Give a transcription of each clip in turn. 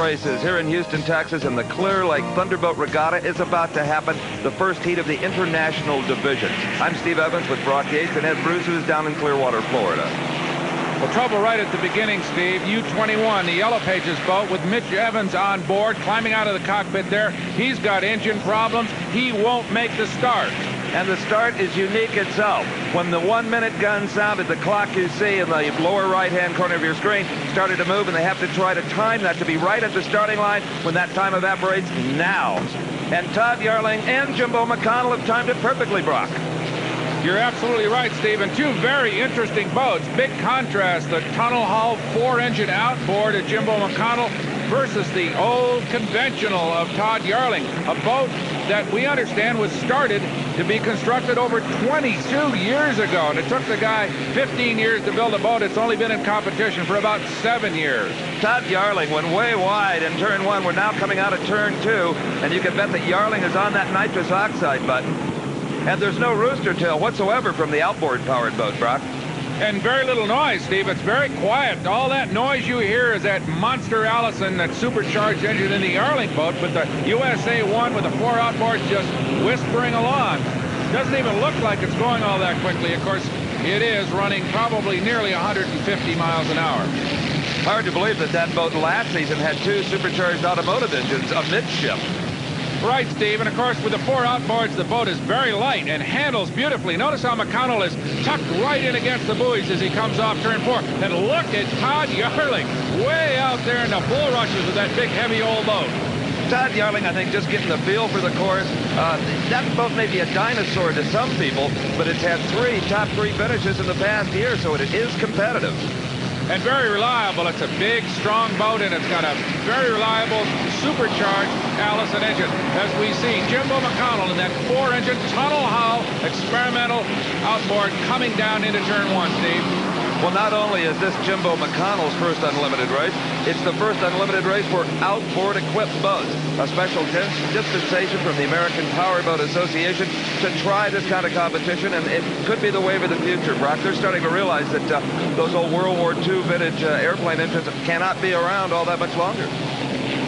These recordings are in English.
Races here in Houston, Texas, and the Clearlake Thunderboat Regatta is about to happen, the first heat of the International Division. I'm Steve Evans with Brock Yates and Ed Bruce, who's down in Clearwater, Florida. Well, trouble right at the beginning, Steve. U-21, the Yellow Pages boat with Mitch Evans on board, climbing out of the cockpit there. He's got engine problems. He won't make the start. And the start is unique itself. When the 1-minute gun sounded, the clock you see in the lower right-hand corner of your screen started to move, and they have to try to time that to be right at the starting line when that time evaporates now. And Todd Yarling and Jimbo McConnell have timed it perfectly, Brock. You're absolutely right, Steve. And two very interesting boats. Big contrast, the tunnel hull 4-engine outboard of Jimbo McConnell versus the old conventional of Todd Yarling, a boat that we understand was started to be constructed over 22 years ago. And it took the guy 15 years to build a boat. It's only been in competition for about 7 years. Todd Yarling went way wide in turn 1. We're now coming out of turn 2, and you can bet that Yarling is on that nitrous oxide button. And there's no rooster tail whatsoever from the outboard-powered boat, Brock. And very little noise, Steve. It's very quiet. All that noise you hear is that monster Allison, that supercharged engine in the Yarling boat, but the USA 1 with the 4 outboards just whispering along. Doesn't even look like it's going all that quickly. Of course, it is running probably nearly 150 miles an hour. Hard to believe that that boat last season had 2 supercharged automotive engines amidship. Right, Steve, and of course with the 4 outboards, the boat is very light and handles beautifully. Notice how McConnell is tucked right in against the buoys as he comes off turn 4. And look at Todd Yarling way out there in the bulrushes of that big, heavy old boat. Todd Yarling, I think, just getting the feel for the course. That boat may be a dinosaur to some people, but it's had 3 top 3 finishes in the past year, so it is competitive. And very reliable. It's a big, strong boat, and it's got a very reliable, supercharged Allison engine. As we see Jimbo McConnell in that 4-engine tunnel hull experimental outboard coming down into turn 1, Steve. Well, not only is this Jimbo McConnell's first unlimited race, it's the first unlimited race for outboard equipped boats. A special dispensation from the American Powerboat Association to try this kind of competition, and it could be the wave of the future, Brock. They're starting to realize that those old World War II vintage airplane engines cannot be around all that much longer.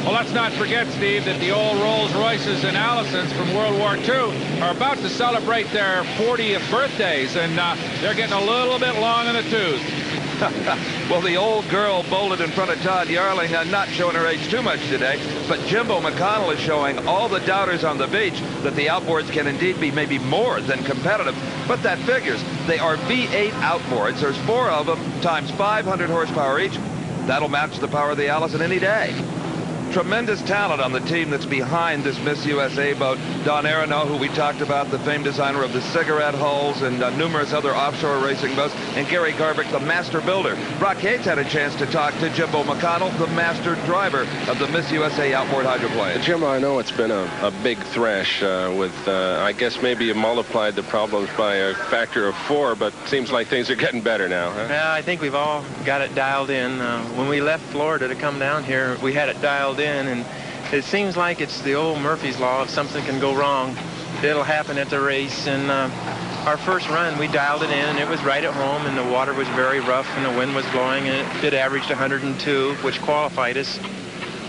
Well, let's not forget, Steve, that the old Rolls-Royces and Allisons from World War II are about to celebrate their 40th birthdays, and they're getting a little bit long in the tooth. Well, the old girl bolted in front of Todd Yarling, not showing her age too much today, but Jimbo McConnell is showing all the doubters on the beach that the outboards can indeed be maybe more than competitive. But that figures. They are V8 outboards. There's 4 of them, times 500 horsepower each. That'll match the power of the Allison any day. Tremendous talent on the team that's behind this Miss USA boat. Don Aronow, who we talked about, the famed designer of the cigarette hulls and numerous other offshore racing boats, and Gary Garbick, the master builder. Brock Yates had a chance to talk to Jimbo McConnell, the master driver of the Miss USA outboard hydroplane. Jimbo, I know it's been a big thrash with, I guess maybe you multiplied the problems by a factor of 4, but seems like things are getting better now, huh? Yeah, I think we've all got it dialed in. When we left Florida to come down here, we had it dialed in, and it seems like it's the old Murphy's Law. If something can go wrong, it'll happen at the race. And our first run, we dialed it in, and it was right at home, and the water was very rough, and the wind was blowing, and it averaged 102, which qualified us.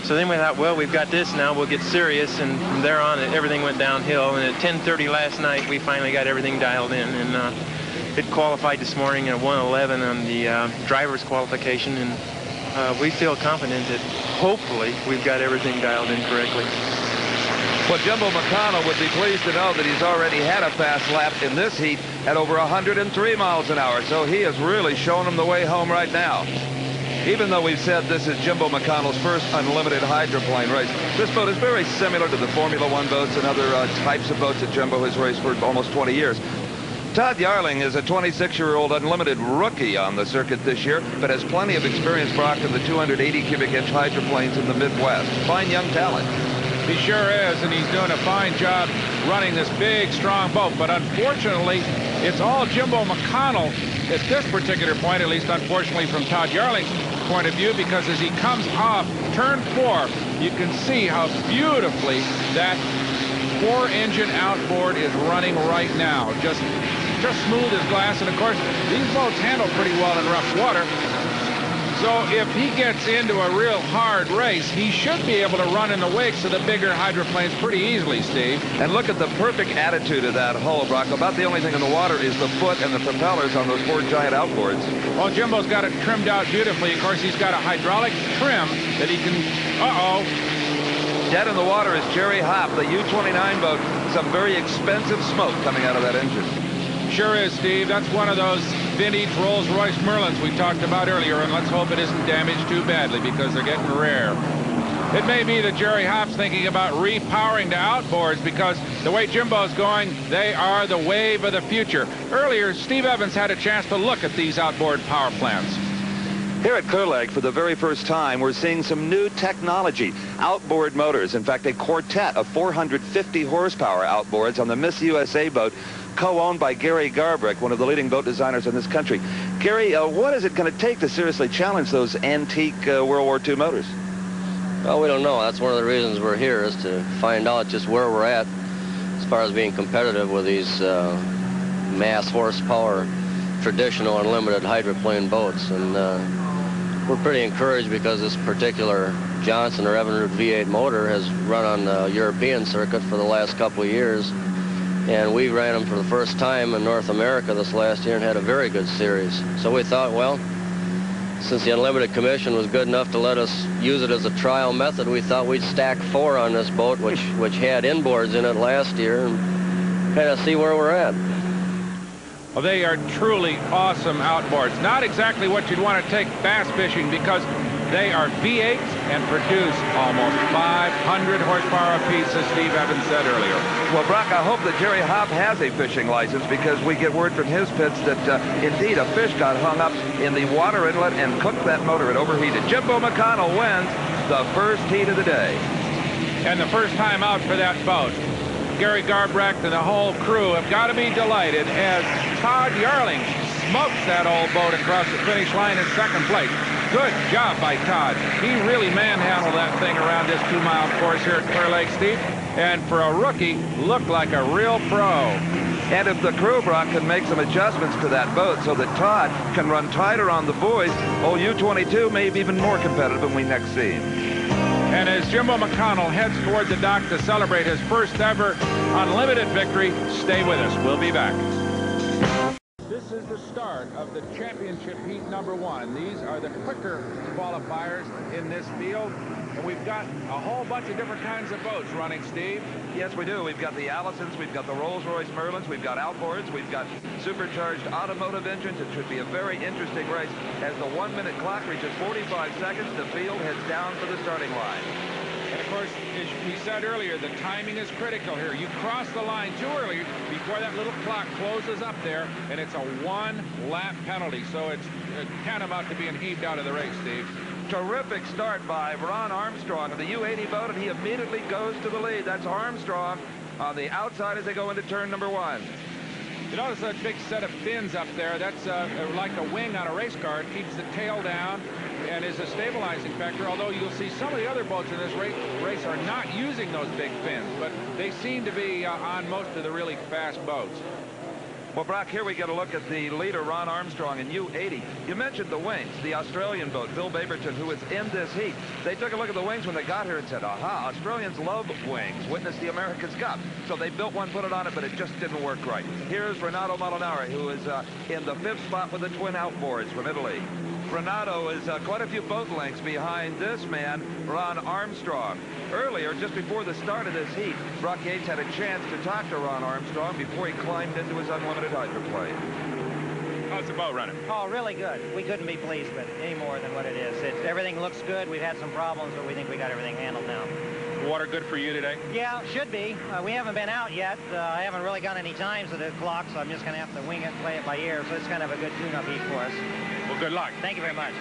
So then we thought, well, we've got this now, we'll get serious, and from there on, everything went downhill. And at 10:30 last night, we finally got everything dialed in, and it qualified this morning at 1:11 on the driver's qualification, and we feel confident that hopefully we've got everything dialed in correctly. Well, Jimbo McConnell would be pleased to know that he's already had a fast lap in this heat at over 103 miles an hour, so he has really shown him the way home right now. Even though we've said this is Jimbo McConnell's first unlimited hydroplane race, this boat is very similar to the Formula One boats and other types of boats that Jimbo has raced for almost 20 years. Todd Yarling is a 26-year-old unlimited rookie on the circuit this year, but has plenty of experience, Brock, in the 280 cubic inch hydroplanes in the Midwest. Fine young talent. He sure is, and he's doing a fine job running this big, strong boat. But unfortunately, it's all Jimbo McConnell at this particular point, at least unfortunately from Todd Yarling's point of view, because as he comes off turn 4, you can see how beautifully that 4-engine outboard is running right now. Just smooth as glass, and of course these boats handle pretty well in rough water. So if he gets into a real hard race, he should be able to run in the wakes of the bigger hydroplanes pretty easily, Steve. And look at the perfect attitude of that hull, Brock. About the only thing in the water is the foot and the propellers on those 4 giant outboards. Well, Jimbo's got it trimmed out beautifully. Of course, he's got a hydraulic trim that he can... Uh-oh. Dead in the water is Jerry Hopp, the U-29 boat. Some very expensive smoke coming out of that engine. Sure is, Steve. That's one of those vintage Rolls-Royce Merlins we talked about earlier, and let's hope it isn't damaged too badly because they're getting rare. It may be that Jerry Hopp's thinking about repowering to outboards because the way Jimbo's going, they are the wave of the future. Earlier, Steve Evans had a chance to look at these outboard power plants. Here at Clearlake, for the very first time, we're seeing some new technology. Outboard motors. In fact, a quartet of 450 horsepower outboards on the Miss USA boat, co-owned by Gary Garbrick, one of the leading boat designers in this country. Gary, what is it going to take to seriously challenge those antique World War II motors? Well, we don't know. That's one of the reasons we're here, is to find out just where we're at as far as being competitive with these mass horsepower, traditional unlimited hydroplane boats. And we're pretty encouraged because this particular Johnson or Evinrude V8 motor has run on the European circuit for the last couple of years. And we ran them for the first time in North America this last year and had a very good series. So we thought, well, since the Unlimited Commission was good enough to let us use it as a trial method, we thought we'd stack 4 on this boat, which had inboards in it last year, and kind of see where we're at. Well, they are truly awesome outboards. Not exactly what you'd want to take bass fishing because they are V8s and produce almost 500 horsepower apiece, as Steve Evans said earlier. Well, Brock, I hope that Jerry Hopp has a fishing license because we get word from his pits that indeed a fish got hung up in the water inlet and cooked that motor. It overheated. Jimbo McConnell wins the first heat of the day. And the first time out for that boat. Gary Garbrick and the whole crew have got to be delighted as Todd Yarling smokes that old boat across the finish line in second place. Good job by Todd. He really manhandled that thing around this 2-mile course here at Clearlake, Steve. And for a rookie, looked like a real pro. And if the crew, Brock, can make some adjustments to that boat so that Todd can run tighter on the buoys, old U-22 may be even more competitive when we next see him. And as Jimbo McConnell heads toward the dock to celebrate his first ever unlimited victory, stay with us. We'll be back. This is the start of the championship heat number 1. These are the quicker qualifiers in this field. And we've got a whole bunch of different kinds of boats running, Steve. Yes, we do. We've got the Allisons, we've got the Rolls-Royce Merlins, we've got outboards, we've got supercharged automotive engines. It should be a very interesting race. As the 1-minute clock reaches 45 seconds, the field heads down for the starting line. And of course, as we said earlier, the timing is critical here. You cross the line too early before that little clock closes up there, and it's a 1-lap penalty. So it can't amount to being heaved out of the race, Steve. Terrific start by Ron Armstrong of the U-80 boat, and he immediately goes to the lead. That's Armstrong on the outside as they go into turn number 1. You notice that big set of fins up there. That's like a wing on a race car. It keeps the tail down and is a stabilizing factor, although you'll see some of the other boats in this race are not using those big fins, but they seem to be on most of the really fast boats. Well, Brock, here we get a look at the leader, Ron Armstrong, in U-80. You mentioned the wings, the Australian boat, Bill Baberton, who was in this heat. They took a look at the wings when they got here and said, aha, Australians love wings. Witness the America's Cup. So they built one, put it on it, but it just didn't work right. Here's Renato Molinari, who is in the 5th spot with the twin outboards from Italy. Renato is quite a few boat lengths behind this man, Ron Armstrong. Earlier, just before the start of this heat, Brock Yates had a chance to talk to Ron Armstrong before he climbed into his unlimited hydroplane. How's the boat running? Oh, really good. We couldn't be pleased with it any more than what it is. Everything looks good. We've had some problems, but we think we got everything handled now. Water good for you today? Yeah, should be. We haven't been out yet. I haven't really got any times of the clock, so I'm just going to have to wing it and play it by ear. So it's kind of a good tune-up heat for us. Well, good luck. Thank you very much.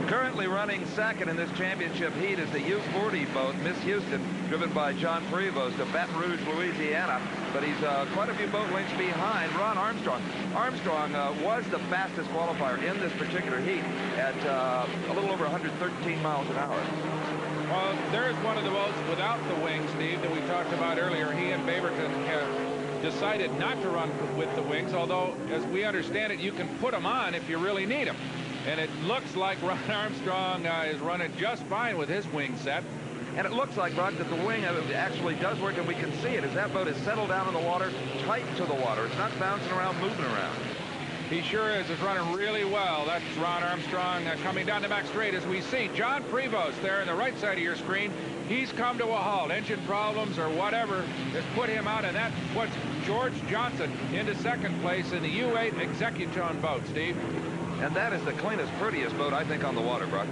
Currently running second in this championship heat is the U-40 boat, Miss Houston, driven by John Prevost of Baton Rouge, Louisiana. But he's quite a few boat lengths behind Ron Armstrong. Armstrong was the fastest qualifier in this particular heat at a little over 113 miles an hour. Well, there's one of the boats without the wings, Steve, that we talked about earlier. He and Baberton have decided not to run with the wings, although, as we understand it, you can put them on if you really need them. And it looks like Ron Armstrong is running just fine with his wing set. And it looks like, Brock, that the wing actually does work, and we can see it as that boat is settled down in the water, tight to the water. It's not bouncing around, moving around. He sure is. It's running really well. That's Ron Armstrong coming down the back straight as we see John Prevost there on the right side of your screen. He's come to a halt. Engine problems or whatever has put him out, and that puts George Johnson into second place in the U8 Executone boat, Steve. And that is the cleanest, prettiest boat, I think, on the water, Brock.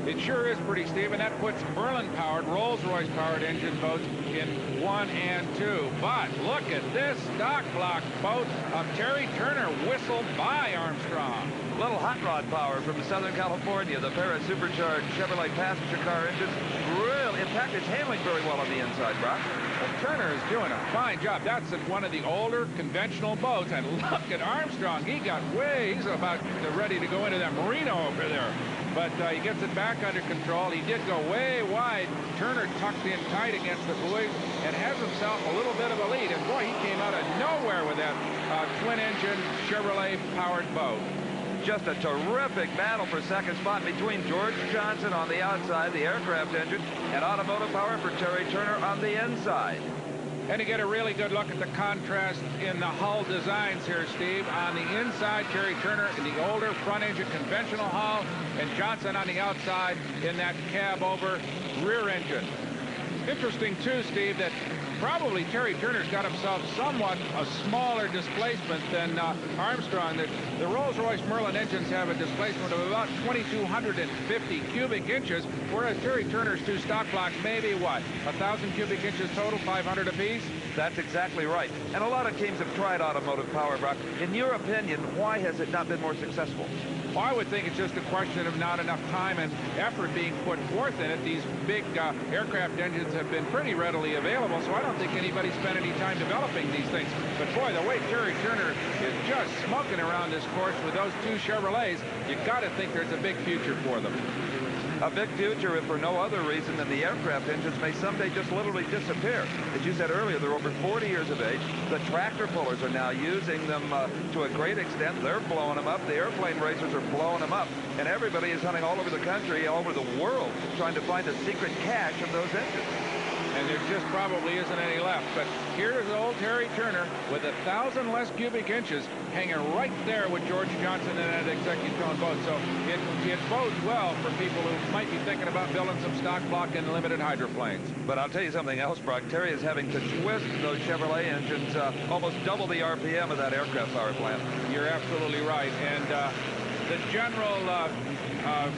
It sure is pretty, Steve, and that puts Merlin-powered, Rolls-Royce-powered engine boats in 1 and 2. But look at this stock block boat of Terry Turner whistled by Armstrong. Little hot rod power from Southern California. The pair of supercharged Chevrolet passenger car engines. Really, in fact, it's handling very well on the inside, Brock. Well, Turner is doing a fine job. That's one of the older conventional boats. And look at Armstrong. He got he's about ready to go into that Merino over there. But he gets it back under control. He did go way wide. Turner tucked in tight against the buoys and has himself a little bit of a lead. And boy, he came out of nowhere with that twin-engine Chevrolet-powered boat. Just a terrific battle for second spot between George Johnson on the outside, the aircraft engine, and automotive power for Terry Turner on the inside. And to get a really good look at the contrast in the hull designs here, Steve. On the inside, Terry Turner in the older front-engine conventional hull, and Johnson on the outside in that cab-over rear engine. Interesting, too, Steve, that probably Terry Turner's got himself somewhat a smaller displacement than Armstrong. The Rolls-Royce Merlin engines have a displacement of about 2,250 cubic inches, whereas Terry Turner's two stock blocks, maybe what, 1,000 cubic inches total, 500 apiece? That's exactly right. And a lot of teams have tried automotive power, Brock. In your opinion, why has it not been more successful? Well, I would think it's just a question of not enough time and effort being put forth in it. These big aircraft engines have been pretty readily available, so I don't think anybody spent any time developing these things. But boy, the way Terry Turner is just smoking around this course with those two Chevrolets, you got to think there's a big future for them. A big future, if for no other reason than the aircraft engines may someday just literally disappear. As you said earlier, they're over 40 years of age. The tractor pullers are now using them to a great extent. They're blowing them up. The airplane racers are blowing them up. And everybody is hunting all over the country, all over the world, trying to find the secret cache of those engines. And there just probably isn't any left. But here's old Terry Turner with 1,000 less cubic inches hanging right there with George Johnson in that Executone boat. So it bodes well for people who might be thinking about building some stock block and limited hydroplanes. But I'll tell you something else, Brock. Terry is having to twist those Chevrolet engines almost double the RPM of that aircraft power plant. You're absolutely right. And the general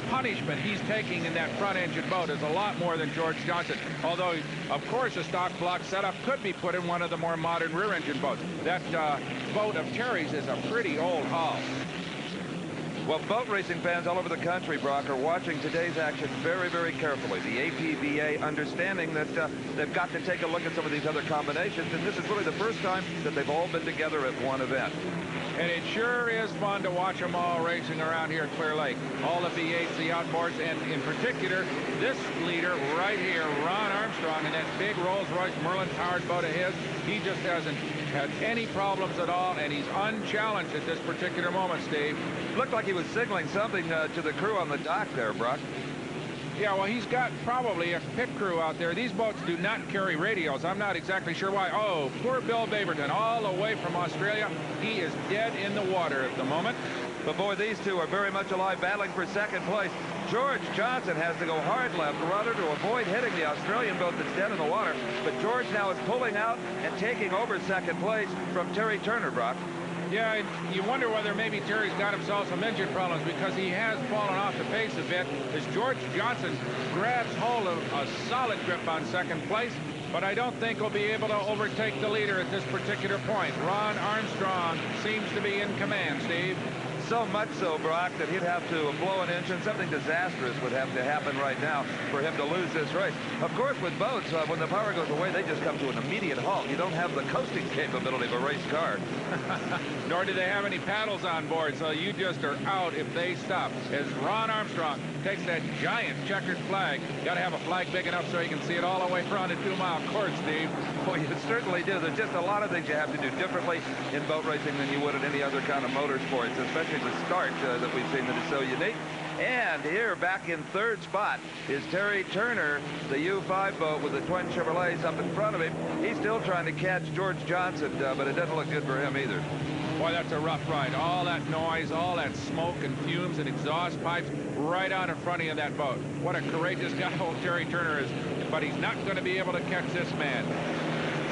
punishment he's taking in that front-engine boat is a lot more than George Johnson. Although, of course, a stock block setup could be put in one of the more modern rear-engine boats. That boat of Terry's is a pretty old hull. Well, boat racing fans all over the country, Brock, are watching today's action very, very carefully. The APVA understanding that they've got to take a look at some of these other combinations, and this is really the first time that they've all been together at one event. And it sure is fun to watch them all racing around here at Clearlake. All the V8s, the outboards, and in particular, this leader right here, Ron Armstrong, in that big Rolls-Royce Merlin-powered boat of his. He just hasn't had any problems at all, and he's unchallenged at this particular moment, Steve. Looked like he was signaling something to the crew on the dock there, Brock. Yeah, well, he's got probably a pit crew out there. These boats do not carry radios. I'm not exactly sure why. Oh, poor Bill Baberton, all the way from Australia. He is dead in the water at the moment. But boy, these two are very much alive, battling for second place. George Johnson has to go hard left rudder to avoid hitting the Australian boat that's dead in the water. But George now is pulling out and taking over second place from Terry Turner, Brock. Yeah, you wonder whether maybe Terry's got himself some engine problems, because he has fallen off the pace a bit as George Johnson grabs hold of a solid grip on second place. But I don't think he'll be able to overtake the leader at this particular point. Ron Armstrong seems to be in command, Steve. So much so, Brock, that he'd have to blow an engine. Something disastrous would have to happen right now for him to lose this race. Of course, with boats, when the power goes away, they just come to an immediate halt. You don't have the coasting capability of a race car. Nor do they have any paddles on board, so you just are out if they stop. As Ron Armstrong takes that giant checkered flag. Got to have a flag big enough so you can see it all the way front at 2 Mile Court, Steve. Well, you certainly do. There's just a lot of things you have to do differently in boat racing than you would in any other kind of motorsports, especially especially the start that we've seen that is so unique. And here, back in third spot, is Terry Turner, the U5 boat with the twin Chevrolets up in front of him. He's still trying to catch George Johnson, but it doesn't look good for him either. Boy, that's a rough ride. All that noise, all that smoke and fumes and exhaust pipes right out in front of you in that boat. What a courageous guy old Terry Turner is. But he's not going to be able to catch this man.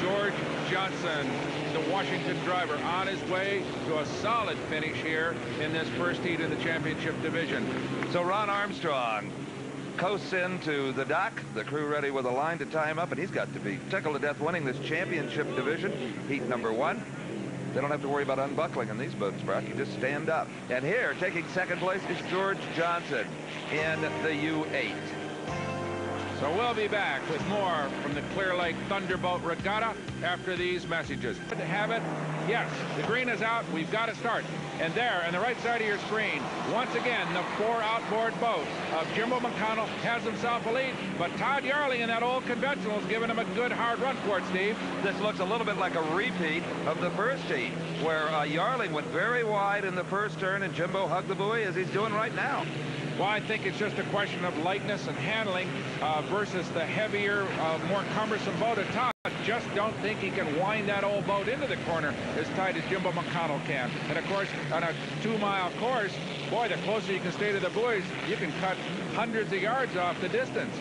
George Johnson, the Washington driver, on his way to a solid finish here in this first heat in the championship division. So Ron Armstrong coasts into the dock, the crew ready with a line to tie him up, and he's got to be tickled to death winning this championship division, heat number 1. They don't have to worry about unbuckling in these boats, Brock. You just stand up. And here, taking second place, is George Johnson in the U8. So we'll be back with more from the Clearlake Thunderboat Regatta after these messages. Good to have it. Yes, the green is out. We've got to start. And there, on the right side of your screen, once again, the 4 outboard boat of Jimbo McConnell has himself a lead. But Todd Yarling in that old conventional is giving him a good hard run for it, Steve. This looks a little bit like a repeat of the first heat, where Yarling went very wide in the first turn, and Jimbo hugged the buoy as he's doing right now. Well, I think it's just a question of lightness and handling versus the heavier, more cumbersome boat of Todd. Just don't think he can wind that old boat into the corner as tight as Jimbo McConnell can. And, of course, on a 2-mile course, boy, the closer you can stay to the buoys, you can cut hundreds of yards off the distance.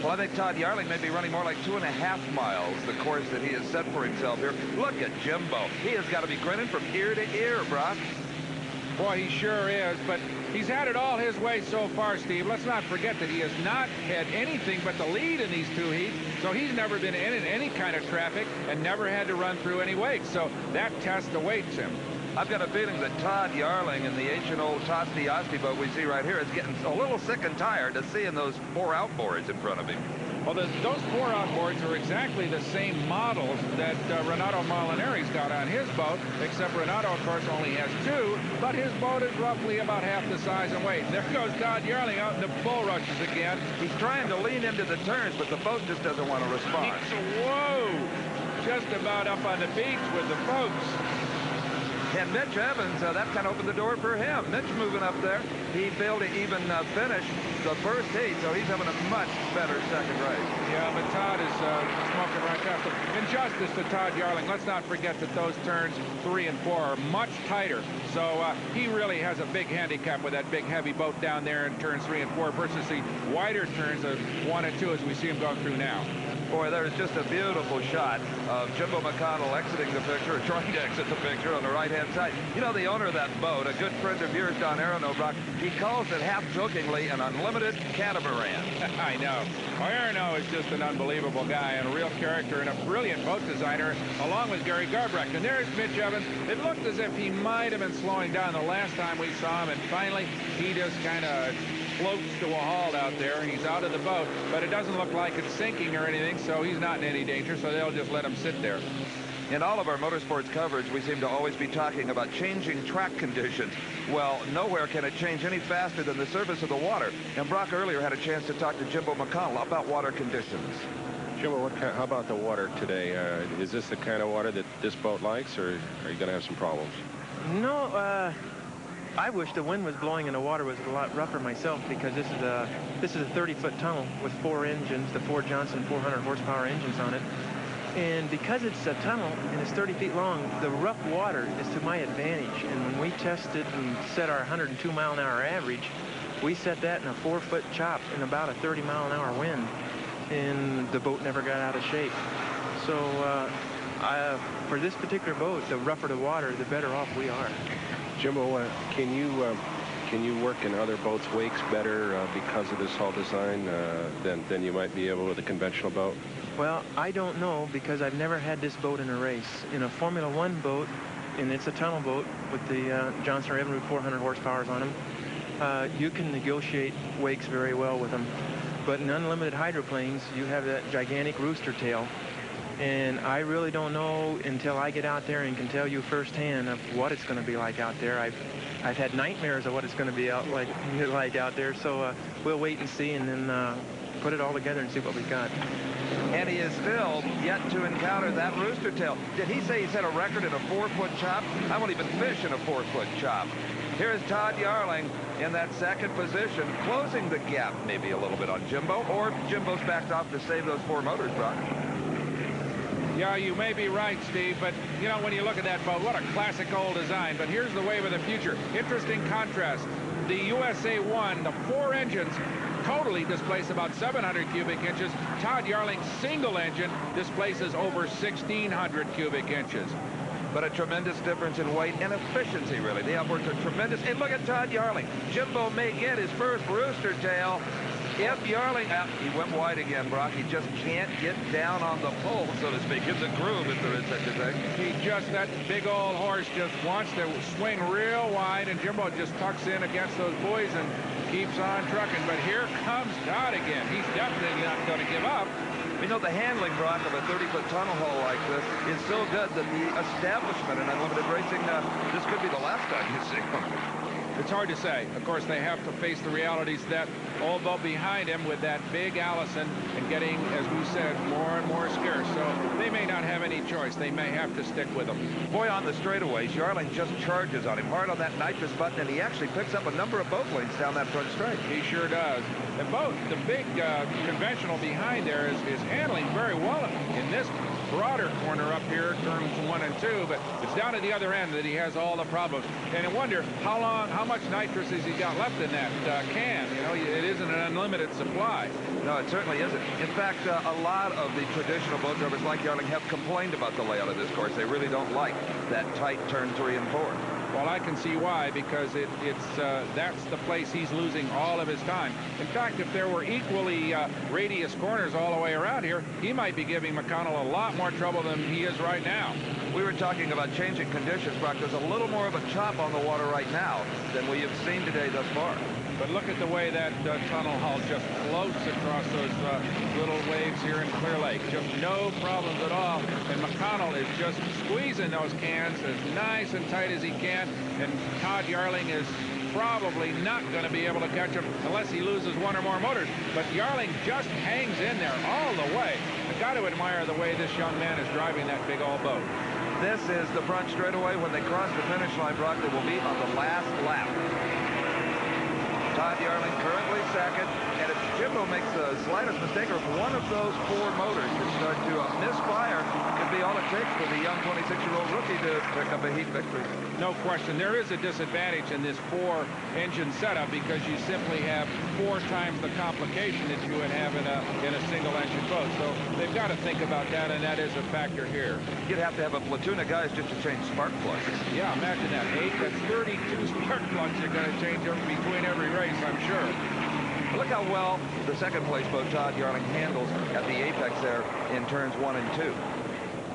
Well, I think Todd Yarling may be running more like 2.5 miles, the course that he has set for himself here. Look at Jimbo. He has got to be grinning from ear to ear, Brock. Boy, he sure is, but he's had it all his way so far, Steve. Let's not forget that he has not had anything but the lead in these 2 heats, so he's never been in any kind of traffic and never had to run through any wakes, so that test awaits him. I've got a feeling that Todd Yarling in the ancient old Tosti boat we see right here is getting a little sick and tired of seeing those 4 outboards in front of him. Well, those 4 outboards are exactly the same models that Renato Molinari's got on his boat, except Renato, of course, only has 2, but his boat is roughly about half the size and weight. There goes Todd Yarling out in the bulrushes again. He's trying to lean into the turns, but the boat just doesn't want to respond. Whoa! Just about up on the beach with the folks. And Mitch Evans, that kind of opened the door for him. Mitch moving up there. He failed to even finish the first heat, so he's having a much better second race. Yeah, but Todd is smoking right past him. In justice to Todd Yarling, let's not forget that those turns 3 and 4 are much tighter. So he really has a big handicap with that big heavy boat down there in turns 3 and 4 versus the wider turns of 1 and 2 as we see him going through now. Boy, there's just a beautiful shot of Jimbo McConnell exiting the picture, or trying to exit the picture on the right-hand side. You know, the owner of that boat, a good friend of yours, Don Aronow, Brock, he calls it half-jokingly an unlimited catamaran. I know. Aronow is just an unbelievable guy and a real character and a brilliant boat designer, along with Gary Garbrecht. And there's Mitch Evans. It looked as if he might have been slowing down the last time we saw him, and finally he just kind of floats to a halt out there, and he's out of the boat, but it doesn't look like it's sinking or anything, so he's not in any danger, so they'll just let him sit there. In all of our motorsports coverage, we seem to always be talking about changing track conditions. Well, nowhere can it change any faster than the surface of the water. And Brock earlier had a chance to talk to Jimbo McConnell about water conditions. Jimbo, how about the water today? Is this the kind of water that this boat likes, or are you going to have some problems? No, I wish the wind was blowing and the water was a lot rougher myself, because this is a 30-foot tunnel with 4 engines, the 4 Johnson 400 horsepower engines on it. And because it's a tunnel and it's 30 feet long, the rough water is to my advantage. And when we tested and set our 102 mile an hour average, we set that in a 4-foot chop in about a 30 mile an hour wind, and the boat never got out of shape. So for this particular boat, the rougher the water, the better off we are. Jimbo, can you work in other boats' wakes better because of this hull design than you might be able with a conventional boat? Well, I don't know, because I've never had this boat in a race. In a Formula 1 boat, and it's a tunnel boat with the Johnson or Evinrude 400 horsepower on them, you can negotiate wakes very well with them. But in unlimited hydroplanes, you have that gigantic rooster tail. And I really don't know until I get out there and can tell you firsthand of what it's going to be like out there. I've had nightmares of what it's going to be like out there. So we'll wait and see, and then put it all together and see what we got. And he is still yet to encounter that rooster tail. Did he say he set a record in a 4-foot chop? I won't even fish in a 4-foot chop. Here is Todd Yarling in that second position, closing the gap maybe a little bit on Jimbo, or Jimbo's backed off to save those 4 motors, Brock. Yeah, you may be right, Steve, but, you know, when you look at that boat, what a classic old design. But here's the wave of the future. Interesting contrast. The USA 1, the 4 engines totally displace about 700 cubic inches. Todd Yarling's single engine displaces over 1,600 cubic inches. But a tremendous difference in weight and efficiency, really. The outboards are tremendous. And look at Todd Yarling. Jimbo may get his first rooster tail. If Yarling, he went wide again, Brock. He just can't get down on the pole, so to speak, in the groove, if there is such a thing. That big old horse just wants to swing real wide, and Jimbo just tucks in against those buoys and keeps on trucking. But here comes Todd again. He's definitely not going to give up. We know the handling, Brock, of a 30-foot tunnel hull like this is so good that the establishment in unlimited racing, this could be the last time you see them. It's hard to say. Of course, they have to face the realities that old boat behind him with that big Allison and getting, as we said, more and more scarce. So they may not have any choice. They may have to stick with him. Boy, on the straightaways, Yarling just charges on him hard on that nitrous button, and he actually picks up a number of boat lanes down that front straight. He sure does. The big conventional behind there is handling very well in this broader corner up here, turns 1 and 2, but it's down at the other end that he has all the problems. And I wonder how much nitrous has he got left in that can. You know, it isn't an unlimited supply. No, it certainly isn't. In fact, a lot of the traditional boat drivers like Yarling have complained about the layout of this course. They really don't like that tight turn 3 and 4. Well, I can see why, because that's the place he's losing all of his time. In fact, if there were equally radius corners all the way around here, he might be giving McConnell a lot more trouble than he is right now. We were talking about changing conditions, Brock. There's a little more of a chop on the water right now than we have seen today thus far. But look at the way that tunnel hull just floats across those little waves here in Clearlake. Just no problems at all. And McConnell is just squeezing those cans as nice and tight as he can. And Todd Yarling is probably not going to be able to catch him unless he loses 1 or more motors. But Yarling just hangs in there all the way. I've got to admire the way this young man is driving that big old boat. This is the front straightaway. When they cross the finish line, Brock, they will be on the last lap. Todd Yarling currently second, and if Jimbo makes the slightest mistake, or if one of those 4 motors should start to misfire, could be all it takes for the young 26-year-old rookie to pick up a heat victory. No question. There is a disadvantage in this 4-engine setup because you simply have 4 times the complication that you would have in a single-engine boat. So they've got to think about that, and that is a factor here. You'd have to have a platoon of guys just to change spark plugs. Yeah, imagine that. 8, that's 32 spark plugs you're going to change between every race, I'm sure. Look how well the second-place boat, Todd Yarling, handles at the apex there in turns 1 and 2.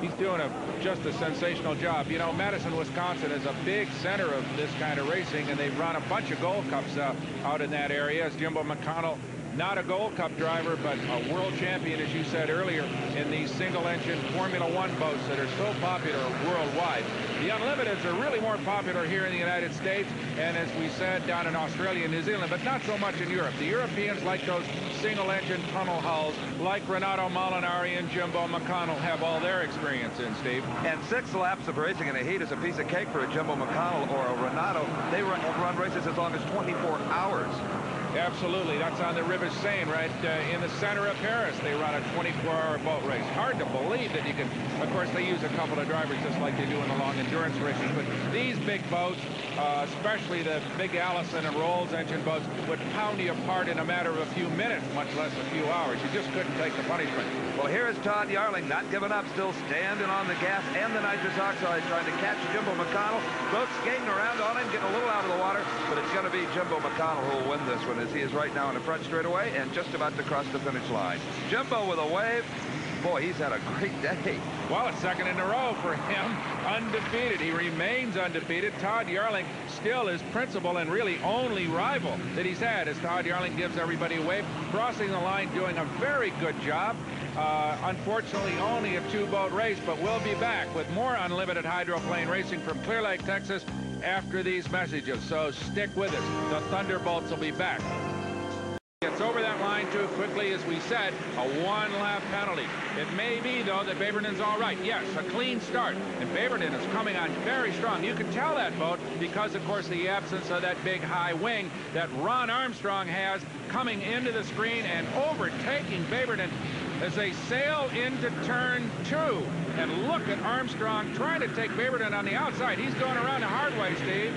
He's doing just a sensational job. You know, Madison, Wisconsin is a big center of this kind of racing, and they've run a bunch of Gold Cups out in that area. As Jimbo McConnell, not a Gold Cup driver, but a world champion, as you said earlier, in these single-engine Formula One boats that are so popular worldwide. The Unlimiteds are really more popular here in the United States, and as we said, down in Australia and New Zealand, but not so much in Europe. The Europeans like those single-engine tunnel hulls, like Renato Molinari and Jimbo McConnell have all their experience in, Steve. And 6 laps of racing in a heat is a piece of cake for a Jimbo McConnell or a Renato. They have run races as long as 24 hours. Absolutely. That's on the River Seine, right in the center of Paris. They run a 24-hour boat race. Hard to believe that you can... Of course, they use a couple of drivers just like they do in the long endurance races. But these big boats, especially the big Allison and Rolls engine boats, would pound you apart in a matter of a few minutes, much less a few hours. You just couldn't take the punishment. Well, here is Todd Yarling, not giving up, still standing on the gas and the nitrous oxide, trying to catch Jimbo McConnell. Boat skating around on him, getting a little out of the water, but it's going to be Jimbo McConnell who will win this one, as he is right now in the front straightaway and just about to cross the finish line. Jimbo with a wave. Boy, he's had a great day. Well, a second in a row for him. Undefeated. He remains undefeated. Todd Yarling still his principal and really only rival that he's had, as Todd Yarling gives everybody a wave. Crossing the line, doing a very good job. Unfortunately, only a 2-boat race, but we'll be back with more unlimited hydroplane racing from Clearlake, Texas, after these messages. So stick with us. The Thunderbolts will be back. Gets over that line too quickly, as we said, a one-lap penalty. It may be, though, that Baberton's all right. Yes, a clean start, and Baberton is coming on very strong. You can tell that boat because, of course, the absence of that big high wing that Ron Armstrong has coming into the screen and overtaking Baberton as they sail into turn 2. And look at Armstrong trying to take Baberton on the outside. He's going around the hard way, Steve.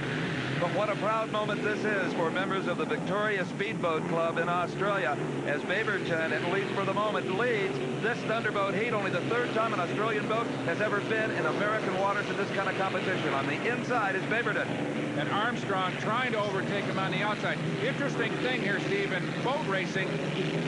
But what a proud moment this is for members of the Victoria Speedboat Club in Australia, as Baberton, at least for the moment, leads this Thunderboat heat. Only the 3rd time an Australian boat has ever been in American waters in this kind of competition. On the inside is Baberton. And Armstrong trying to overtake him on the outside. Interesting thing here, Steve, in boat racing,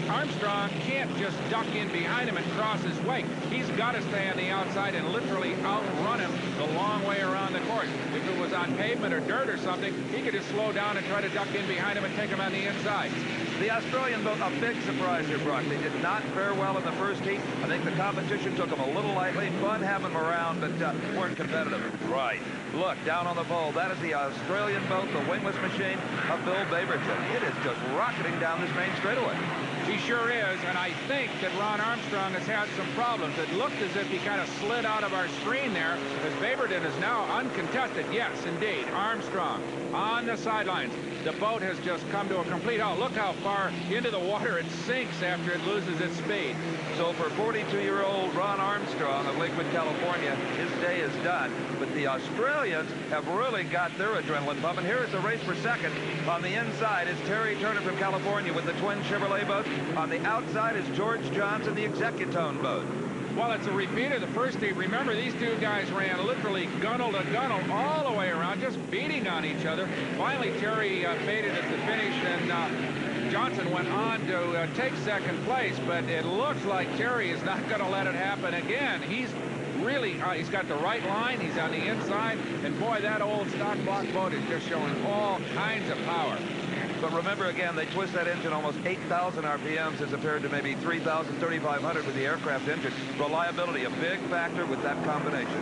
Armstrong can't just duck in behind him and cross his wake. He's got to stay on the outside and literally outrun him the long way around the course. If it was on pavement or dirt or something, he could just slow down and try to duck in behind him and take him on the inside. The Australian boat, a big surprise here, Brock. They did not fare well in the first heat. I think the competition took them a little lightly. Fun having them around, but weren't competitive. Right. Look, down on the pole. That is the Australian boat, the wingless machine of Bill Baberton. It is just rocketing down this main straightaway. He sure is, and I think that Ron Armstrong has had some problems. It looked as if he kind of slid out of our screen there, as Baberton is now uncontested. Yes, indeed, Armstrong on the sidelines. The boat has just come to a complete halt. Look how far into the water it sinks after it loses its speed. So for 42-year-old Ron Armstrong of Lakewood, California, his day is done. But the Australians have really got their adrenaline pumping. Here is the race for second. On the inside is Terry Turner from California with the twin Chevrolet boat. On the outside is George Johnson, the Executone boat. Well, it's a repeat of the first heat. Remember, these two guys ran literally gunnel to gunnel all the way around, just beating on each other. Finally, Terry made it at the finish, and Johnson went on to take second place, but it looks like Terry is not going to let it happen again. He's really, he's got the right line, he's on the inside, and boy, that old stock block boat is just showing all kinds of power. But remember, again, they twist that engine almost 8,000 RPMs as compared to maybe 3,000, 3,500 with the aircraft engine. Reliability, a big factor with that combination.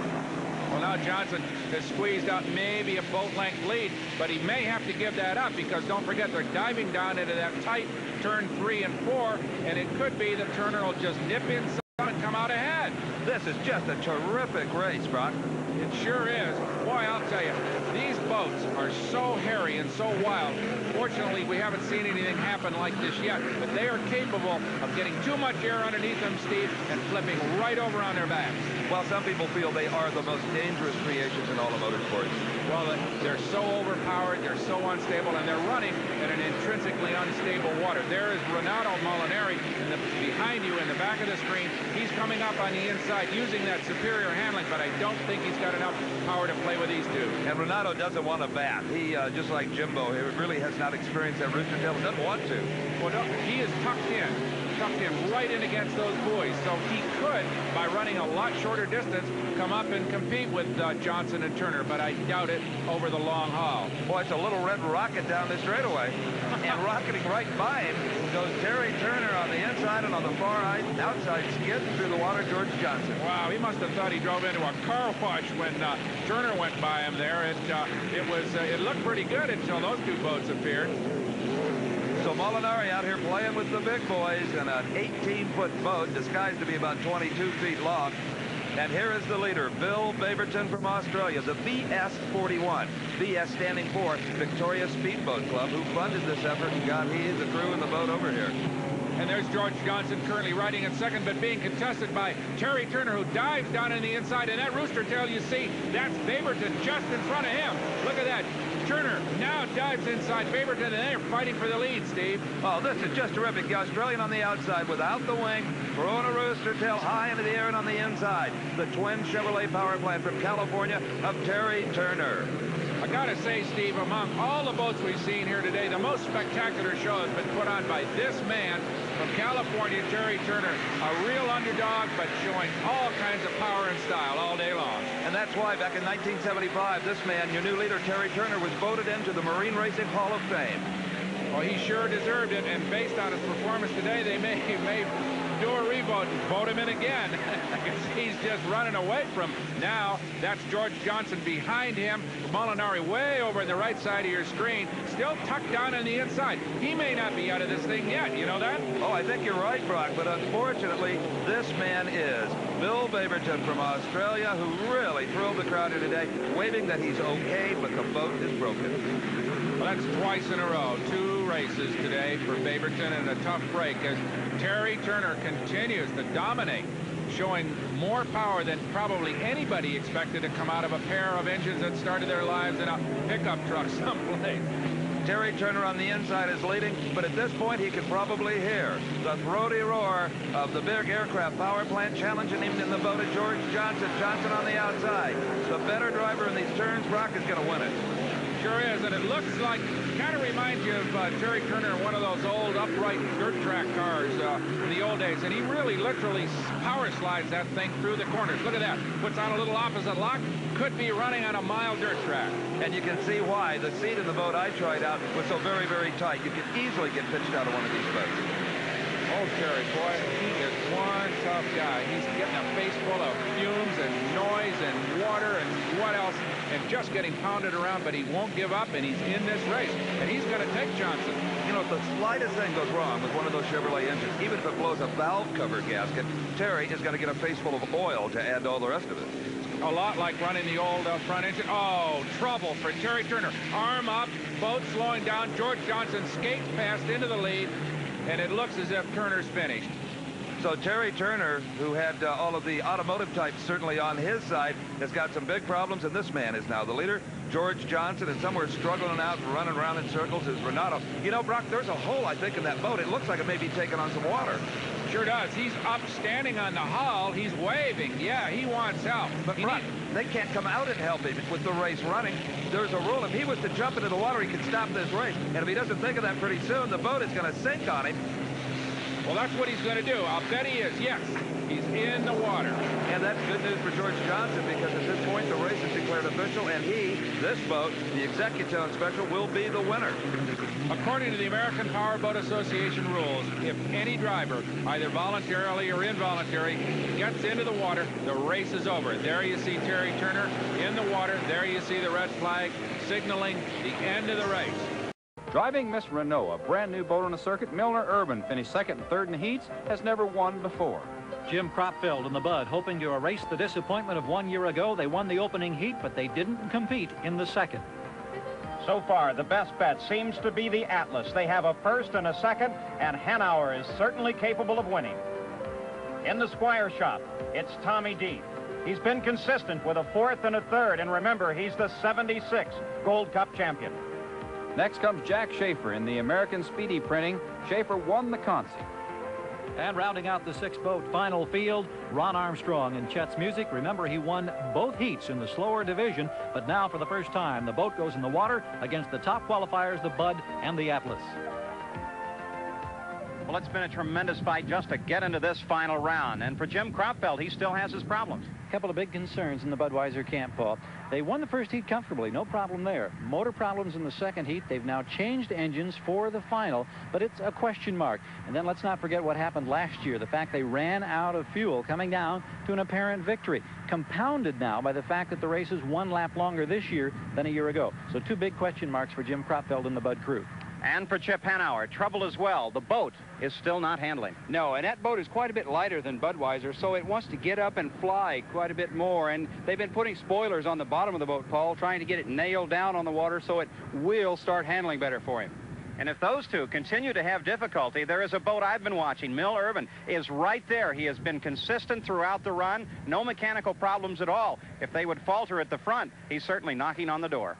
Well, now Johnson has squeezed out maybe a boat-length lead, but he may have to give that up because don't forget they're diving down into that tight turn 3 and 4, and it could be that Turner will just nip inside and come out ahead. This is just a terrific race, Brock. It sure is. Boy, I'll tell you, these boats are so hairy and so wild. Fortunately, we haven't seen anything happen like this yet, but they are capable of getting too much air underneath them, Steve, and flipping right over on their backs. Well, some people feel they are the most dangerous creations in all of motorsports. Well, they're so overpowered, they're so unstable, and they're running in an intrinsically unstable water. There is Renato Molinari behind you in the back of the screen. He's coming up on the inside using that superior handling, but I don't think he's got enough power to play with these two. And Renato doesn't want to bat. He, just like Jimbo, he really has not experienced that rooster tail. Doesn't want to. Well, no, he is tucked in right in against those buoys. So he could, by running a lot shorter distance, come up and compete with Johnson and Turner, but I doubt it over the long haul. Boy, it's a little red rocket down the straightaway. And rocketing right by him goes Terry Turner on the inside, and on the far outside skids through the water, George Johnson. Wow, he must have thought he drove into a car wash when Turner went by him there. It looked pretty good until those two boats appeared. So Molinari out here playing with the big boys in an 18-foot boat disguised to be about 22 feet long. And here is the leader, Bill Baberton from Australia, the VS41. VS standing for Victoria Speedboat Club, who funded this effort and got the crew and the boat over here. And there's George Johnson currently riding in second, but being contested by Terry Turner, who dives down in the inside. And that rooster tail you see, that's Baberton just in front of him. Look at that. Turner now dives inside Baberton, and they're fighting for the lead, Steve. Oh, this is just terrific. The Australian on the outside without the wing, throwing a rooster tail high into the air, and on the inside, the twin Chevrolet power plant from California of Terry Turner. I gotta say, Steve, among all the boats we've seen here today, the most spectacular show has been put on by this man from California, Terry Turner. A real underdog, but showing all kinds of power and style all day long. And that's why back in 1975, this man, your new leader, Terry Turner, was voted into the Marine Racing Hall of Fame. Well, he sure deserved it, and based on his performance today, they may do a rematch. speedboat and boat him in again. He's just running away from now. That's George Johnson behind him. Molinari way over in the right side of your screen, still tucked down on the inside. He may not be out of this thing yet. You know that? Oh, I think you're right, Brock, but unfortunately, this man is Bill Baberton from Australia, who really thrilled the crowd here today, waving that he's okay, but the boat is broken. Well, that's twice in a row. 2 races today for Baberton and a tough break as Terry Turner continues to dominate, showing more power than probably anybody expected to come out of a pair of engines that started their lives in a pickup truck someplace. Terry Turner on the inside is leading, but at this point he can probably hear the throaty roar of the big aircraft power plant challenging him in the boat of George Johnson. Johnson on the outside. The better driver in these turns, Brock, is going to win it. Sure is, and it looks like, kind of reminds you of Terry Turner, one of those old upright dirt track cars in the old days, and he really literally power slides that thing through the corners. Look at that. Puts on a little opposite lock. Could be running on a mile dirt track. And you can see why. The seat in the boat I tried out was so very, very tight. You could easily get pitched out of one of these boats. Oh, Terry, boy, he is one tough guy. He's getting a face full of fumes and noise and water and what else, and just getting pounded around, but he won't give up, and he's in this race, and he's going to take Johnson. You know, if the slightest thing goes wrong with one of those Chevrolet engines, even if it blows a valve cover gasket, Terry is going to get a face full of oil to add to all the rest of it. A lot like running the old front engine. Oh, trouble for Terry Turner. Arm up, boat slowing down. George Johnson skates past into the lead, and it looks as if Turner's finished. So Terry Turner, who had all of the automotive types certainly on his side, has got some big problems, and this man is now the leader. George Johnson, and somewhere struggling out and running around in circles is Renato. You know, Brock, there's a hole, I think, in that boat. It looks like it may be taking on some water. Sure does. He's up standing on the hull. He's waving. Yeah, he wants help. But, Brock, they can't come out and help him with the race running. There's a rule. If he was to jump into the water, he could stop this race. And if he doesn't think of that pretty soon, the boat is going to sink on him. Well, that's what he's going to do. I'll bet he is. Yes, he's in the water. And that's good news for George Johnson, because at this point, the race is declared official, and he, this boat, the Executive Special, will be the winner. According to the American Power Boat Association rules, if any driver, either voluntarily or involuntary, gets into the water, the race is over. There you see Terry Turner in the water. There you see the red flag signaling the end of the race. Driving Miss Renault, a brand new boat on the circuit, Milner Urban finished second and third in the heats, has never won before. Jim Cropfield and the Bud hoping to erase the disappointment of 1 year ago. They won the opening heat, but they didn't compete in the second. So far, the best bet seems to be the Atlas. They have a first and a second, and Hanauer is certainly capable of winning. In the Squire shop, it's Tommy D. He's been consistent with a fourth and a third, and remember, he's the 76 Gold Cup champion. Next comes Jack Schaefer in the American Speedy Printing. Schaefer won the Consi. And rounding out the 6-boat final field, Ron Armstrong in Chet's Music. Remember, he won both heats in the slower division, but now for the first time, the boat goes in the water against the top qualifiers, the Bud and the Atlas. Well, it's been a tremendous fight just to get into this final round. And for Jim Cropfield, he still has his problems. A couple of big concerns in the Budweiser camp, Paul. They won the first heat comfortably, no problem there. Motor problems in the second heat. They've now changed engines for the final, but it's a question mark. And then let's not forget what happened last year, the fact they ran out of fuel, coming down to an apparent victory, compounded now by the fact that the race is 1 lap longer this year than a year ago. So 2 big question marks for Jim Cropfield and the Bud crew. And for Chip Hanauer, trouble as well. The boat is still not handling. No, and that boat is quite a bit lighter than Budweiser, so it wants to get up and fly quite a bit more. And they've been putting spoilers on the bottom of the boat, Paul, trying to get it nailed down on the water so it will start handling better for him. And if those two continue to have difficulty, there is a boat I've been watching. Milner Urban is right there. He has been consistent throughout the run. No mechanical problems at all. If they would falter at the front, he's certainly knocking on the door.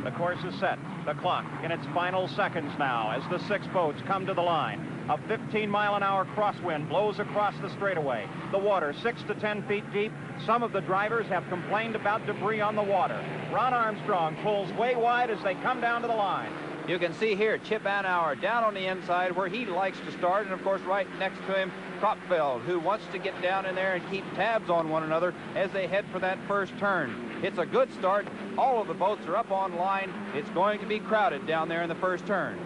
The course is set. The clock in its final seconds now as the 6 boats come to the line. A 15-mile-an-hour crosswind blows across the straightaway. The water 6 to 10 feet deep. Some of the drivers have complained about debris on the water. Ron Armstrong pulls way wide as they come down to the line. You can see here Chip Hanauer down on the inside where he likes to start, and of course right next to him Cropfield, who wants to get down in there and keep tabs on one another as they head for that first turn. It's a good start. All of the boats are up on line. It's going to be crowded down there in the first turn.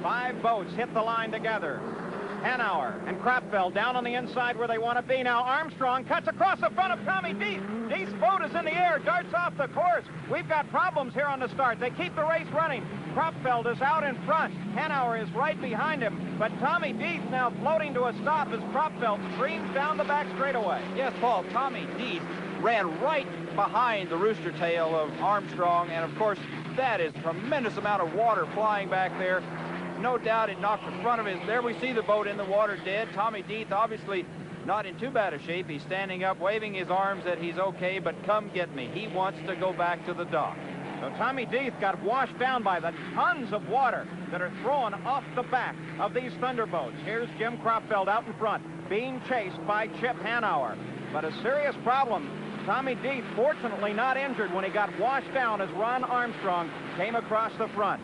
5 boats hit the line together. Hanauer and Kropfeld down on the inside where they want to be. Now Armstrong cuts across the front of Tommy Deeth. Deeth's boat is in the air, darts off the course. We've got problems here on the start. They keep the race running. Kropfeld is out in front. Hanauer is right behind him. But Tommy Deeth now floating to a stop as Kropfeld streams down the back straightaway. Yes, Paul, Tommy Deeth ran right behind the rooster tail of Armstrong, and of course that is a tremendous amount of water flying back there. No doubt it knocked the front of his. There we see the boat in the water dead. Tommy Deeth obviously not in too bad a shape. He's standing up waving his arms that he's okay, but come get me. He wants to go back to the dock. So Tommy Deeth got washed down by the tons of water that are thrown off the back of these Thunderboats. Here's Jim Kropfeld out in front, being chased by Chip Hanauer. But a serious problem. Tommy Deeth, fortunately not injured when he got washed down as Ron Armstrong came across the front.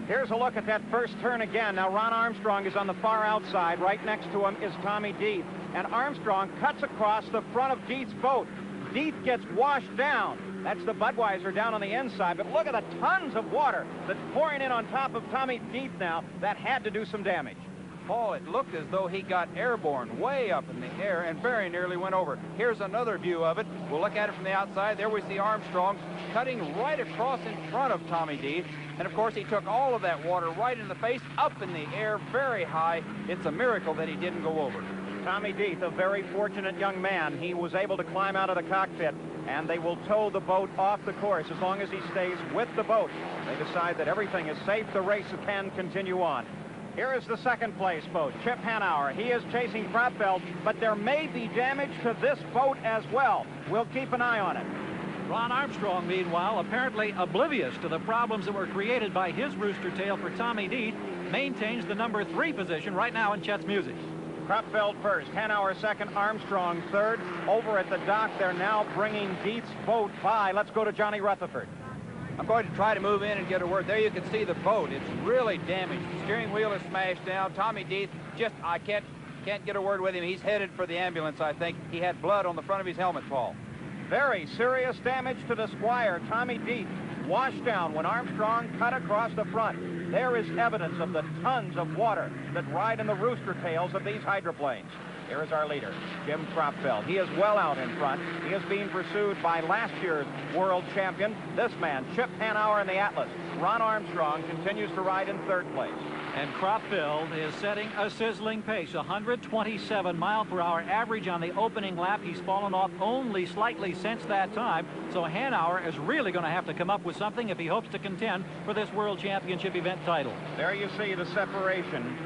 Here's a look at that first turn again. Now Ron Armstrong is on the far outside. Right next to him is Tommy Deeth. And Armstrong cuts across the front of Deeth's boat. Deeth gets washed down. That's the Budweiser down on the inside. But look at the tons of water that's pouring in on top of Tommy Deeth now. That had to do some damage. Paul, it looked as though he got airborne way up in the air and very nearly went over. Here's another view of it. We'll look at it from the outside. There we see Armstrong cutting right across in front of Tommy Deeth. And, of course, he took all of that water right in the face, up in the air, very high. It's a miracle that he didn't go over. Tommy Deeth, a very fortunate young man. He was able to climb out of the cockpit, and they will tow the boat off the course as long as he stays with the boat. They decide that everything is safe. The race can continue on. Here is the second place boat, Chip Hanauer. He is chasing Kropfeld, but there may be damage to this boat as well. We'll keep an eye on it. Ron Armstrong, meanwhile, apparently oblivious to the problems that were created by his rooster tail for Tommy Deeth, maintains the number 3 position right now in Chet's music. Kropfeld first, Hanauer second, Armstrong third. Over at the dock, they're now bringing Deeth's boat by. Let's go to Johnny Rutherford. I'm going to try to move in and get a word. There you can see the boat. It's really damaged. The steering wheel is smashed down. Tommy Deeth, I can't get a word with him. He's headed for the ambulance, I think. He had blood on the front of his helmet, Paul. Very serious damage to the Squire. Tommy Deeth washed down when Armstrong cut across the front. There is evidence of the tons of water that ride in the rooster tails of these hydroplanes. Here is our leader, Jim Kropfeld. He is well out in front. He is being pursued by last year's world champion, this man, Chip Hanauer in the Atlas. Ron Armstrong continues to ride in third place. And Kropfeld is setting a sizzling pace, 127 mile per hour average on the opening lap. He's fallen off only slightly since that time. So Hanauer is really going to have to come up with something if he hopes to contend for this World Championship event title. There you see the separation.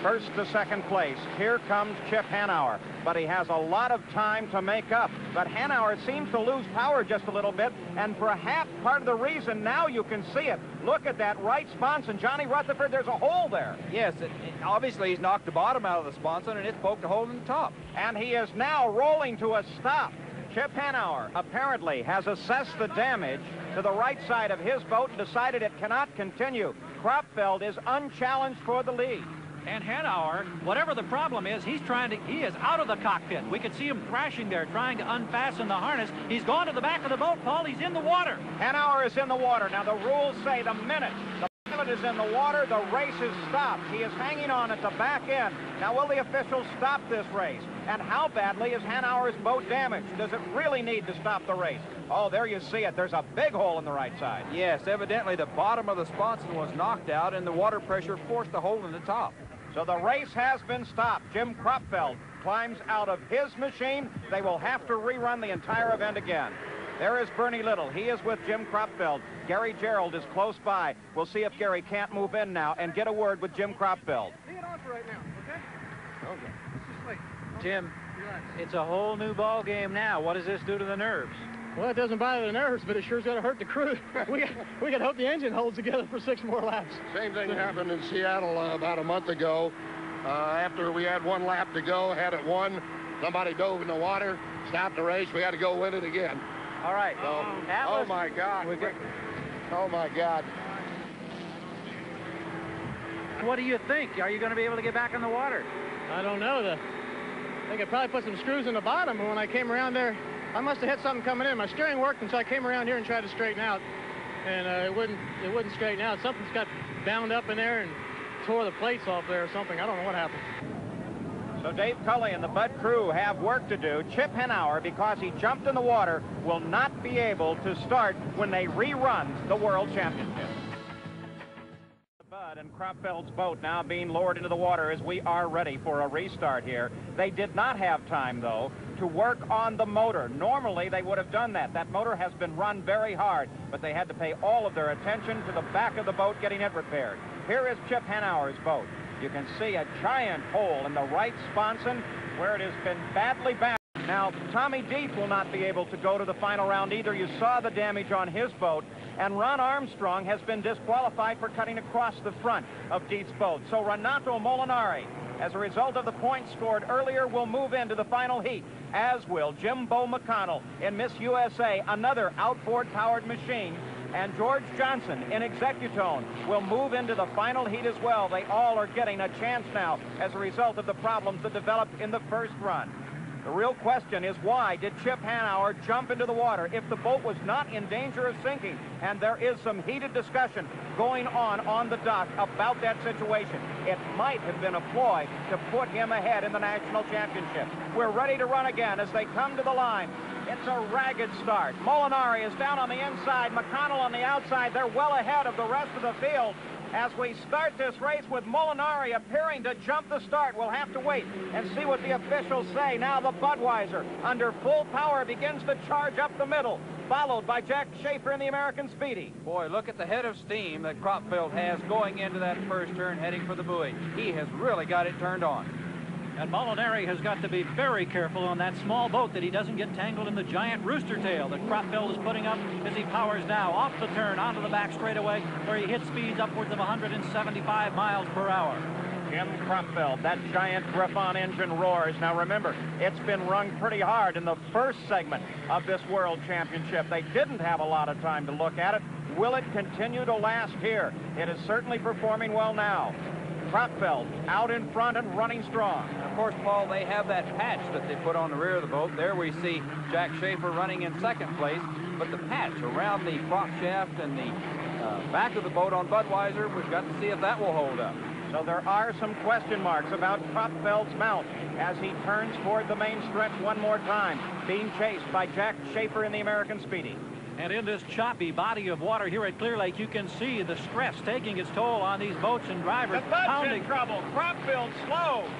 First to second place. Here comes Chip Hanauer, but he has a lot of time to make up. But Hanauer seems to lose power just a little bit, and perhaps part of the reason now you can see it. Look at that right sponson. Johnny Rutherford, there's a hole there. Yes, obviously he's knocked the bottom out of the sponson, and it's poked a hole in the top. And he is now rolling to a stop. Chip Hanauer apparently has assessed the damage to the right side of his boat and decided it cannot continue. Kropfeld is unchallenged for the lead. And Hanauer, whatever the problem is, he is out of the cockpit. We could see him thrashing there, trying to unfasten the harness. He's gone to the back of the boat, Paul. He's in the water. Hanauer is in the water. Now, the rules say the minute the pilot is in the water, the race is stopped. He is hanging on at the back end. Now, will the officials stop this race? And how badly is Hanauer's boat damaged? Does it really need to stop the race? Oh, there you see it. There's a big hole in the right side. Yes, evidently the bottom of the sponson was knocked out, and the water pressure forced a hole in the top. So the race has been stopped. Jim Kropfeld climbs out of his machine. They will have to rerun the entire event again. There is Bernie Little. He is with Jim Kropfeld. Gary Gerald is close by. We'll see if Gary can't move in now and get a word with Jim Kropfeld. Leave it on for right now, okay? Okay. Let's just wait. Jim, it's a whole new ball game now. What does this do to the nerves? Well, it doesn't bother the nerves, but it sure's going to hurt the crew. We got to hope the engine holds together for 6 more laps. Same thing happened in Seattle about a month ago. After we had 1 lap to go, had it won, somebody dove in the water, stopped the race. We had to go win it again. All right. So, oh, my God. Oh, my God. What do you think? Are you going to be able to get back in the water? I don't know. They could probably put some screws in the bottom, but when I came around there, I must have hit something coming in. My steering worked until I came around here and tried to straighten out, and it wouldn't straighten out. Something's got bound up in there and tore the plates off there or something. I don't know what happened. So Dave Cully and the Bud crew have work to do. Chip Henauer, because he jumped in the water, will not be able to start when they rerun the World Championship. Bud and Kropfeld's boat now being lowered into the water as we are ready for a restart here. They did not have time, though, to work on the motor. Normally, they would have done that. That motor has been run very hard, but they had to pay all of their attention to the back of the boat getting it repaired. Here is Chip Henauer's boat. You can see a giant hole in the right sponson where it has been badly battered. Now, Tommy Deeth will not be able to go to the final round either. You saw the damage on his boat. And Ron Armstrong has been disqualified for cutting across the front of Deeth's boat. So Renato Molinari, as a result of the points scored earlier, will move into the final heat, as will Jimbo McConnell in Miss USA, another outboard-powered machine. And George Johnson in Executone will move into the final heat as well. They all are getting a chance now as a result of the problems that developed in the first run. The real question is, why did Chip Henauer jump into the water if the boat was not in danger of sinking? And there is some heated discussion going on the dock about that situation. It might have been a ploy to put him ahead in the national championship. We're ready to run again as they come to the line. It's a ragged start. Molinari is down on the inside, McConnell on the outside. They're well ahead of the rest of the field. As we start this race with Molinari appearing to jump the start, we'll have to wait and see what the officials say. Now the Budweiser, under full power, begins to charge up the middle, followed by Jack Schaefer in the American Speedy. Boy, look at the head of steam that Kropfeld has going into that first turn, heading for the buoy. He has really got it turned on. And Molinari has got to be very careful on that small boat that he doesn't get tangled in the giant rooster tail that Kropfeld is putting up as he powers now off the turn onto the back straightaway, where he hits speeds upwards of 175 miles per hour. Jim Kropfeld, that giant Griffon engine roars. Now remember, it's been rung pretty hard in the first segment of this World Championship. They didn't have a lot of time to look at it. Will it continue to last here? It is certainly performing well now. Kropfeld out in front and running strong. And of course, Paul, they have that patch that they put on the rear of the boat. There we see Jack Schaefer running in second place, but the patch around the prop shaft and the back of the boat on Budweiser, we've got to see if that will hold up. So there are some question marks about Kropfeld's mount as he turns toward the main stretch one more time, being chased by Jack Schaefer in the American Speedy. And in this choppy body of water here at Clearlake, you can see the stress taking its toll on these boats and drivers. The Bud's in trouble. Kropfeld slows.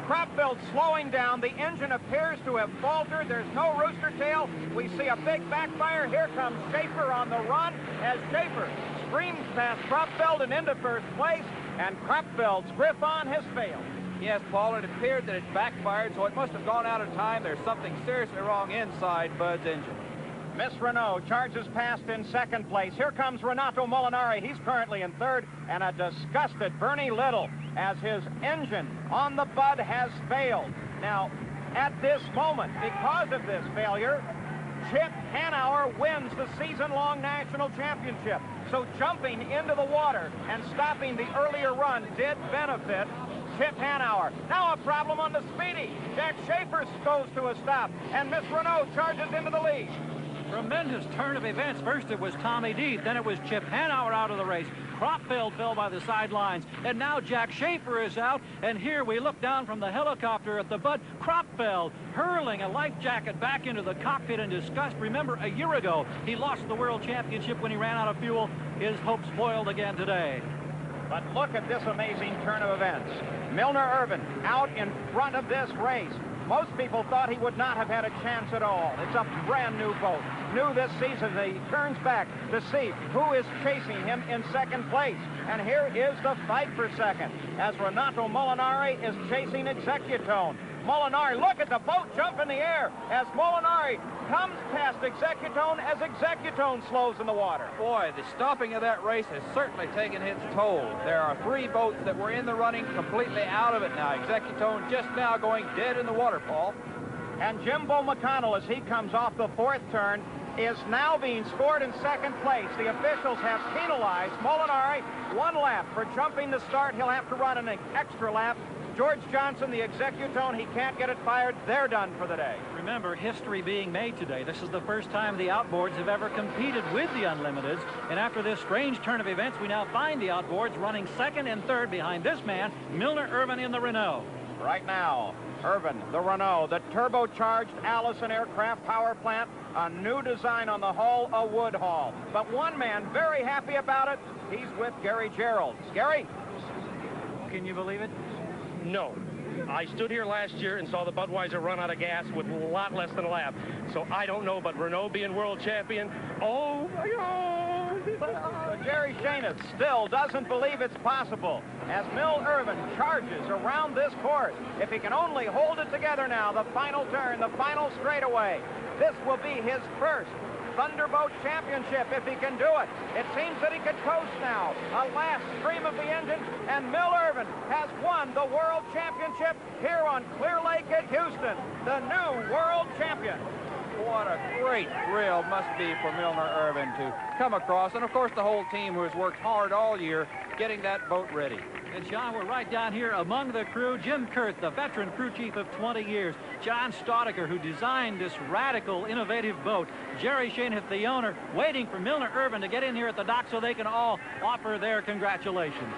Kropfeld slowing down. The engine appears to have faltered. There's no rooster tail. We see a big backfire. Here comes Schaefer on the run as Schaefer screams past Kropfeld and into first place. And Kropfeld's Griffon has failed. Yes, Paul, it appeared that it backfired, so it must have gone out of time. There's something seriously wrong inside Bud's engine. Miss Renault charges past in second place. Here comes Renato Molinari. He's currently in third. And a disgusted Bernie Little as his engine on the Bud has failed. Now, at this moment, because of this failure, Chip Henauer wins the season-long national championship. So jumping into the water and stopping the earlier run did benefit Chip Henauer. Now a problem on the Speedy. Jack Schaefer goes to a stop, and Miss Renault charges into the lead. Tremendous turn of events. First it was Tommy Deeth, then it was Chip Henauer out of the race. Kropfeld fell by the sidelines, and now Jack Schaefer is out. And here we look down from the helicopter at the Bud. Kropfeld hurling a life jacket back into the cockpit in disgust. Remember, a year ago, he lost the World Championship when he ran out of fuel. His hopes foiled again today. But look at this amazing turn of events. Milner Irvin out in front of this race. Most people thought he would not have had a chance at all. It's a brand new boat. New this season. He turns back to see who is chasing him in second place. And here is the fight for second as Renato Molinari is chasing Executone. Molinari, look at the boat jump in the air as Molinari comes past Executone as Executone slows in the water. Boy, the stopping of that race has certainly taken its toll. There are three boats that were in the running completely out of it now. Executone just now going dead in the water, Paul. And Jimbo McConnell, as he comes off the fourth turn, is now being scored in second place. The officials have penalized Molinari 1 lap for jumping the start. He'll have to run an extra lap. George Johnson, the Executone, he can't get it fired. They're done for the day. Remember, history being made today. This is the first time the outboards have ever competed with the Unlimiteds. And after this strange turn of events, we now find the outboards running second and third behind this man, Milner Irvin in the Renault. Right now, Irvin, the Renault, the turbocharged Allison aircraft power plant, a new design on the hull, a wood hull. But one man very happy about it. He's with Gary Gerald. Gary? Can you believe it? No. I stood here last year and saw the Budweiser run out of gas with a lot less than a lap. So I don't know, but Renault being world champion, oh my God! Jerry Shanis still doesn't believe it's possible as Mil Irvin charges around this course. If he can only hold it together now, the final turn, the final straightaway, this will be his first Thunderboat championship if he can do it. It seems that he could coast now. A last stream of the engine, and Mil Irvin has won the World Championship here on Clearlake at Houston, the new world champion. What a great thrill must be for Milner Irvin to come across, and of course the whole team who has worked hard all year getting that boat ready. And John, we're right down here among the crew. Jim Kurth, the veteran crew chief of 20 years. John Staudiker, who designed this radical, innovative boat. Jerry Shanis, the owner, waiting for Milner Irvin to get in here at the dock so they can all offer their congratulations.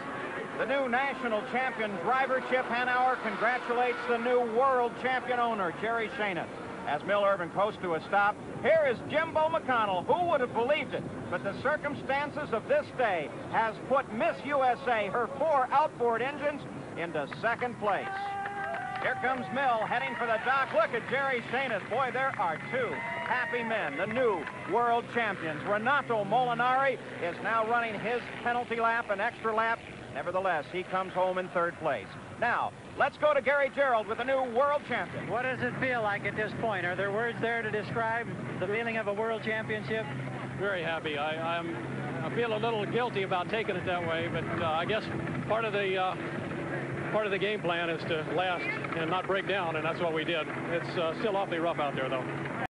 The new national champion driver, Chip Hanauer, congratulates the new world champion owner, Jerry Shanis. As Mil Irvin coasts to a stop, here is Jimbo McConnell. Who would have believed it? But the circumstances of this day has put Miss USA, her 4 outboard engines, into second place. Here comes Mil heading for the dock. Look at Jerry Shanis. Boy, there are 2 happy men, the new world champions. Renato Molinari is now running his penalty lap, an extra lap. Nevertheless, he comes home in 3rd place. Now, let's go to Gary Gerald with the new world champion. What does it feel like at this point? Are there words there to describe the feeling of a world championship? Very happy. I feel a little guilty about taking it that way, but I guess part of the game plan is to last and not break down, and that's what we did. It's still awfully rough out there, though.